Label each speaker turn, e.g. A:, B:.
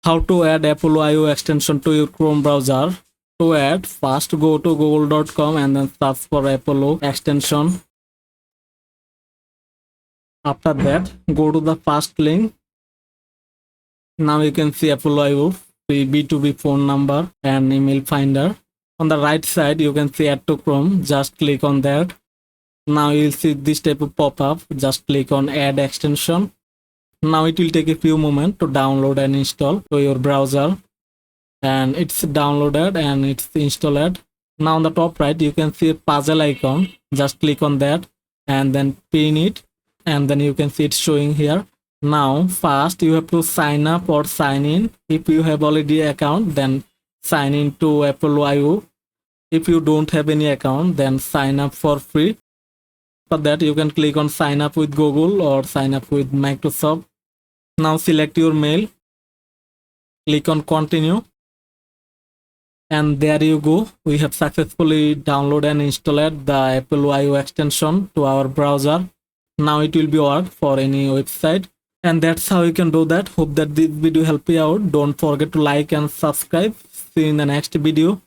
A: How to add Apollo IO extension to your Chrome browser. To add, first go to google.com and then search for Apollo extension. After that, go to the first link. Now you can see Apollo IO free B2B phone number and email finder. On the right side, you can see add to Chrome. Just click on that. Now you'll see this type of pop-up. Just click on add extension. Now it will take a few moments to download and install to your browser, and it's downloaded and it's installed. Now on the top right you can see a puzzle icon. Just click on that and then pin it, and then you can see it showing here. Now first you have to sign up or sign in. If you have already account, then sign in to Apollo IO. If you don't have any account, then sign up for free. For that you can click on sign up with Google or sign up with Microsoft. Now select your mail, click on continue, and there you go. We have successfully downloaded and installed the Apollo IO extension to our browser. Now it will be work for any website, and that's how you can do that. Hope that this video helped you out. Don't forget to like and subscribe. See you in the next video.